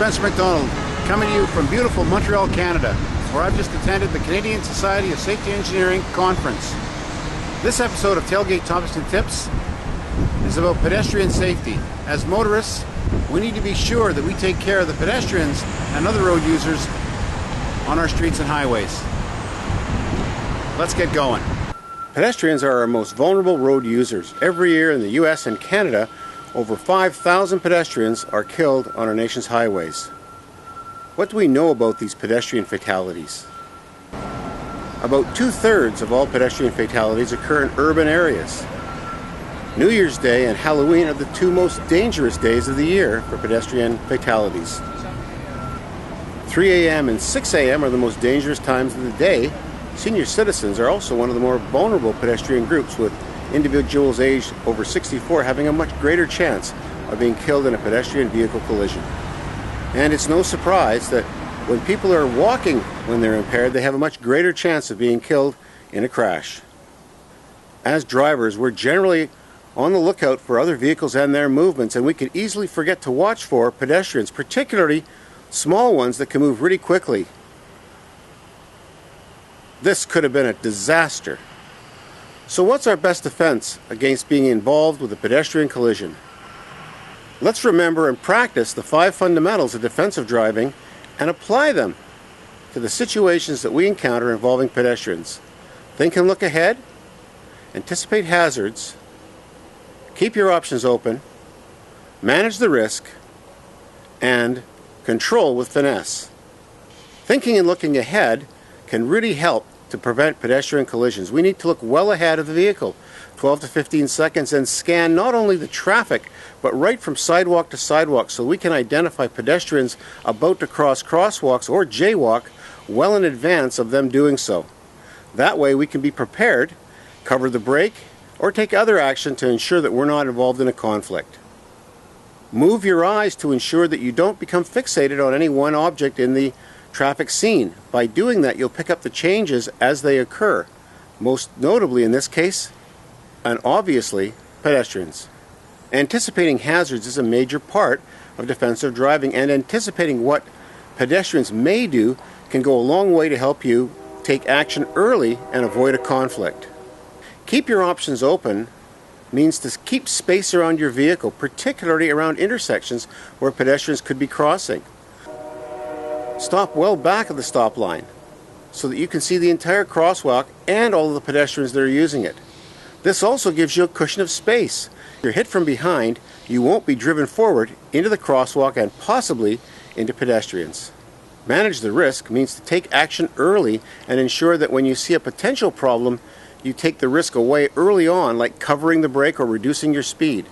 Spencer McDonald, coming to you from beautiful Montreal, Canada, where I've just attended the Canadian Society of Safety Engineering Conference. This episode of Tailgate Topics and Tips is about pedestrian safety. As motorists, we need to be sure that we take care of the pedestrians and other road users on our streets and highways. Let's get going. Pedestrians are our most vulnerable road users. Every year in the US and Canada, over 5,000 pedestrians are killed on our nation's highways. What do we know about these pedestrian fatalities? About 2/3 of all pedestrian fatalities occur in urban areas. New Year's Day and Halloween are the two most dangerous days of the year for pedestrian fatalities. 3 a.m. and 6 a.m. are the most dangerous times of the day. Senior citizens are also one of the more vulnerable pedestrian groups, with individuals aged over 64 having a much greater chance of being killed in a pedestrian vehicle collision. And it's no surprise that when people are walking when they're impaired, they have a much greater chance of being killed in a crash. As drivers, we're generally on the lookout for other vehicles and their movements, and we could easily forget to watch for pedestrians, particularly small ones that can move really quickly. This could have been a disaster. So what's our best defense against being involved with a pedestrian collision? Let's remember and practice the 5 fundamentals of defensive driving and apply them to the situations that we encounter involving pedestrians. Think and look ahead, anticipate hazards, keep your options open, manage the risk, and control with finesse. Thinking and looking ahead can really help to prevent pedestrian collisions. We need to look well ahead of the vehicle, 12 to 15 seconds, and scan not only the traffic, but right from sidewalk to sidewalk, so we can identify pedestrians about to cross crosswalks or jaywalk well in advance of them doing so. That way we can be prepared, cover the brake, or take other action to ensure that we're not involved in a conflict. Move your eyes to ensure that you don't become fixated on any one object in the traffic scene. By doing that, you'll pick up the changes as they occur, most notably in this case, and obviously, pedestrians. Anticipating hazards is a major part of defensive driving, and anticipating what pedestrians may do can go a long way to help you take action early and avoid a conflict. Keep your options open means to keep space around your vehicle, particularly around intersections where pedestrians could be crossing. Stop well back of the stop line so that you can see the entire crosswalk and all of the pedestrians that are using it. This also gives you a cushion of space. If you're hit from behind, you won't be driven forward into the crosswalk and possibly into pedestrians. Manage the risk means to take action early and ensure that when you see a potential problem, you take the risk away early on, like covering the brake or reducing your speed.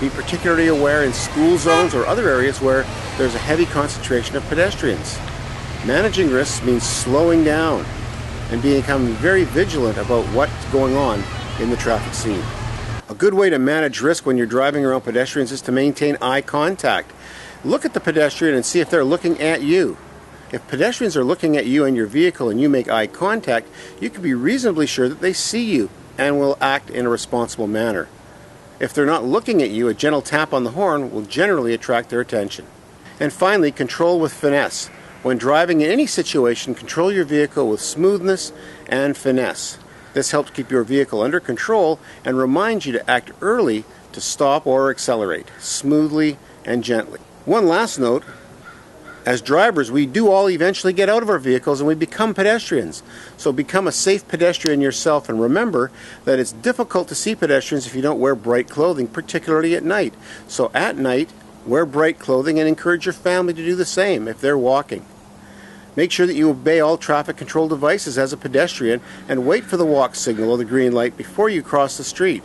Be particularly aware in school zones or other areas where there's a heavy concentration of pedestrians. Managing risks means slowing down and becoming very vigilant about what's going on in the traffic scene. A good way to manage risk when you're driving around pedestrians is to maintain eye contact. Look at the pedestrian and see if they're looking at you. If pedestrians are looking at you and your vehicle and you make eye contact, you can be reasonably sure that they see you and will act in a responsible manner. If they're not looking at you, a gentle tap on the horn will generally attract their attention. And finally, control with finesse. When driving in any situation, control your vehicle with smoothness and finesse. This helps keep your vehicle under control and reminds you to act early to stop or accelerate, smoothly and gently. One last note. As drivers, we do all eventually get out of our vehicles and we become pedestrians. So become a safe pedestrian yourself, and remember that it's difficult to see pedestrians if you don't wear bright clothing, particularly at night. So at night, wear bright clothing and encourage your family to do the same if they're walking. Make sure that you obey all traffic control devices as a pedestrian and wait for the walk signal or the green light before you cross the street.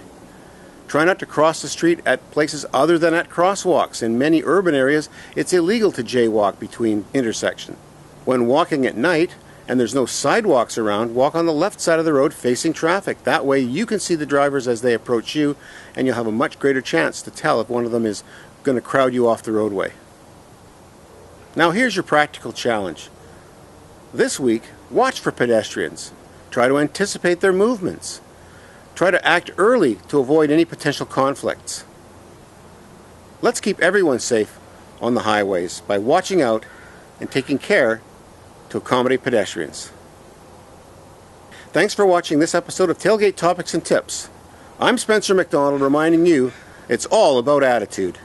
Try not to cross the street at places other than at crosswalks. In many urban areas, it's illegal to jaywalk between intersections. When walking at night and there's no sidewalks around, walk on the left side of the road facing traffic. That way you can see the drivers as they approach you, and you'll have a much greater chance to tell if one of them is going to crowd you off the roadway. Now here's your practical challenge. This week, watch for pedestrians. Try to anticipate their movements. Try to act early to avoid any potential conflicts. Let's keep everyone safe on the highways by watching out and taking care to accommodate pedestrians. Thanks for watching this episode of Tailgate Topics and Tips. I'm Spencer McDonald reminding you it's all about attitude.